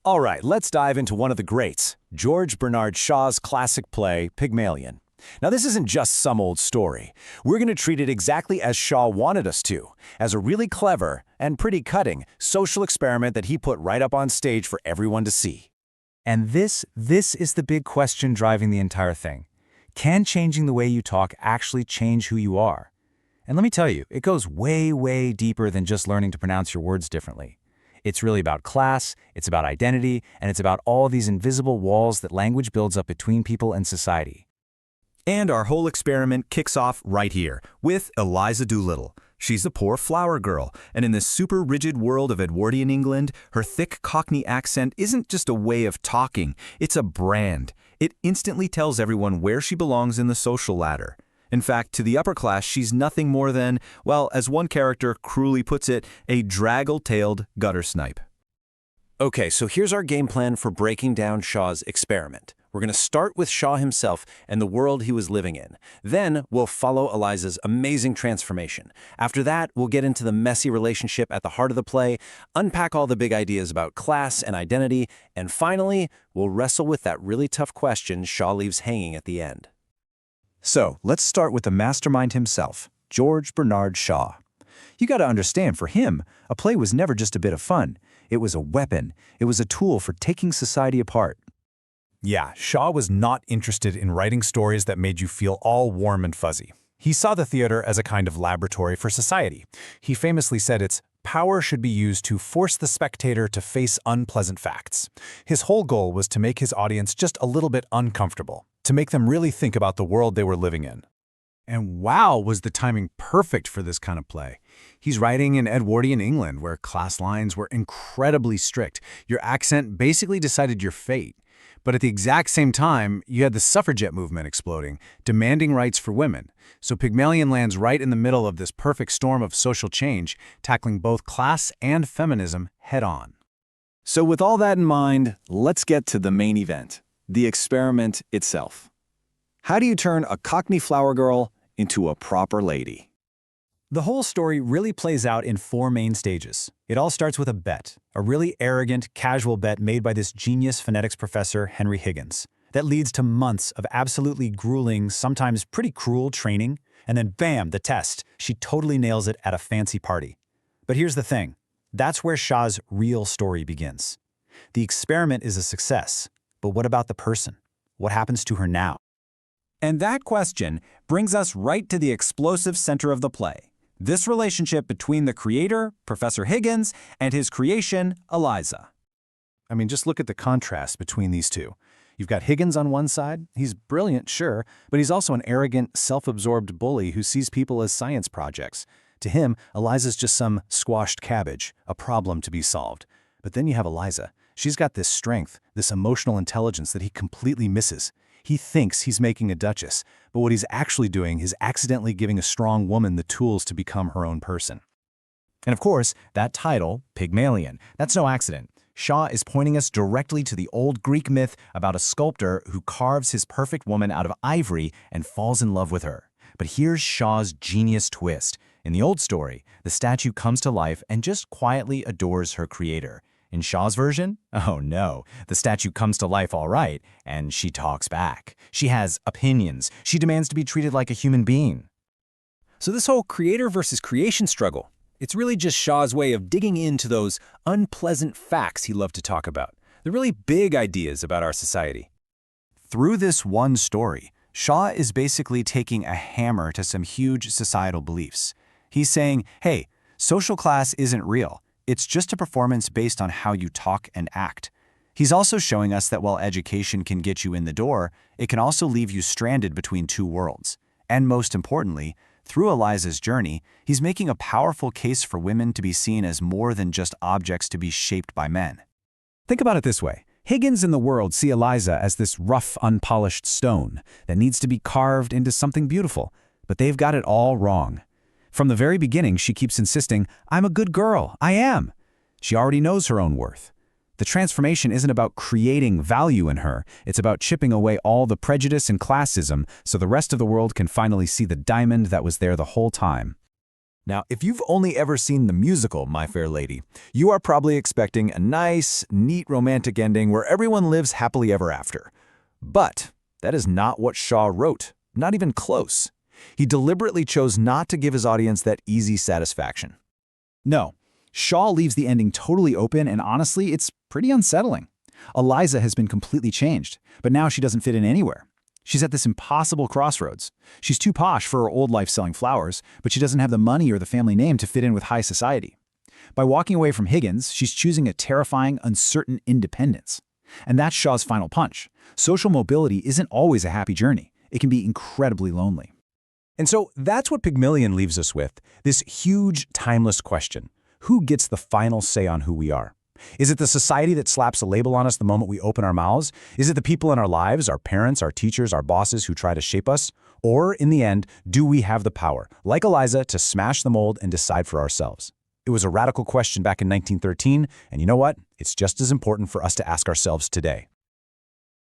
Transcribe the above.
All right, let's dive into one of the greats, George Bernard Shaw's classic play, Pygmalion. Now, this isn't just some old story. We're going to treat it exactly as Shaw wanted us to, as a really clever and pretty cutting social experiment that he put right up on stage for everyone to see. And this is the big question driving the entire thing. Can changing the way you talk actually change who you are? And let me tell you, it goes way, way deeper than just learning to pronounce your words differently. It's really about class, it's about identity, and it's about all these invisible walls that language builds up between people and society. And our whole experiment kicks off right here, with Eliza Doolittle. She's a poor flower girl, and in this super rigid world of Edwardian England, her thick Cockney accent isn't just a way of talking, it's a brand. It instantly tells everyone where she belongs in the social ladder. In fact, to the upper class, she's nothing more than, well, as one character cruelly puts it, a draggle-tailed gutter snipe. Okay, so here's our game plan for breaking down Shaw's experiment. We're going to start with Shaw himself and the world he was living in. Then we'll follow Eliza's amazing transformation. After that, we'll get into the messy relationship at the heart of the play, unpack all the big ideas about class and identity, and finally, we'll wrestle with that really tough question Shaw leaves hanging at the end. So, let's start with the mastermind himself, George Bernard Shaw. You got to understand, for him, a play was never just a bit of fun. It was a weapon. It was a tool for taking society apart. Yeah, Shaw was not interested in writing stories that made you feel all warm and fuzzy. He saw the theater as a kind of laboratory for society. He famously said its power should be used to force the spectator to face unpleasant facts. His whole goal was to make his audience just a little bit uncomfortable, to make them really think about the world they were living in. And wow, was the timing perfect for this kind of play. He's writing in Edwardian England, where class lines were incredibly strict. Your accent basically decided your fate. But at the exact same time, you had the suffragette movement exploding, demanding rights for women. So Pygmalion lands right in the middle of this perfect storm of social change, tackling both class and feminism head-on. So with all that in mind, let's get to the main event, the experiment itself. How do you turn a Cockney flower girl into a proper lady? The whole story really plays out in 4 main stages. It all starts with a bet, a really arrogant, casual bet made by this genius phonetics professor, Henry Higgins, that leads to months of absolutely grueling, sometimes pretty cruel training, and then bam, the test. She totally nails it at a fancy party. But here's the thing. That's where Shaw's real story begins. The experiment is a success, but what about the person? What happens to her now? And that question brings us right to the explosive center of the play. This relationship between the creator, Professor Higgins, and his creation, Eliza. I mean, just look at the contrast between these two. You've got Higgins on one side. He's brilliant, sure, but he's also an arrogant, self-absorbed bully who sees people as science projects. To him, Eliza's just some squashed cabbage, a problem to be solved. But then you have Eliza. She's got this strength, this emotional intelligence that he completely misses. He thinks he's making a duchess, but what he's actually doing is accidentally giving a strong woman the tools to become her own person. And of course, that title, Pygmalion, that's no accident. Shaw is pointing us directly to the old Greek myth about a sculptor who carves his perfect woman out of ivory and falls in love with her. But here's Shaw's genius twist. In the old story, the statue comes to life and just quietly adores her creator. In Shaw's version, oh no, the statue comes to life all right, and she talks back. She has opinions. She demands to be treated like a human being. So this whole creator versus creation struggle, it's really just Shaw's way of digging into those unpleasant facts he loved to talk about, the really big ideas about our society. Through this one story, Shaw is basically taking a hammer to some huge societal beliefs. He's saying, hey, social class isn't real. It's just a performance based on how you talk and act. He's also showing us that while education can get you in the door, it can also leave you stranded between 2 worlds. And most importantly, through Eliza's journey, he's making a powerful case for women to be seen as more than just objects to be shaped by men. Think about it this way. Higgins and the world see Eliza as this rough, unpolished stone that needs to be carved into something beautiful, but they've got it all wrong. From the very beginning, she keeps insisting, I'm a good girl, I am. She already knows her own worth. The transformation isn't about creating value in her, it's about chipping away all the prejudice and classism so the rest of the world can finally see the diamond that was there the whole time. Now, if you've only ever seen the musical, My Fair Lady, you are probably expecting a nice, neat romantic ending where everyone lives happily ever after. But that is not what Shaw wrote, not even close. He deliberately chose not to give his audience that easy satisfaction. No, Shaw leaves the ending totally open, and honestly, it's pretty unsettling. Eliza has been completely changed, but now she doesn't fit in anywhere. She's at this impossible crossroads. She's too posh for her old life selling flowers, but she doesn't have the money or the family name to fit in with high society. By walking away from Higgins, she's choosing a terrifying, uncertain independence. And that's Shaw's final punch. Social mobility isn't always a happy journey. It can be incredibly lonely. And so that's what Pygmalion leaves us with, this huge, timeless question. Who gets the final say on who we are? Is it the society that slaps a label on us the moment we open our mouths? Is it the people in our lives, our parents, our teachers, our bosses who try to shape us? Or, in the end, do we have the power, like Eliza, to smash the mold and decide for ourselves? It was a radical question back in 1913, and you know what? It's just as important for us to ask ourselves today.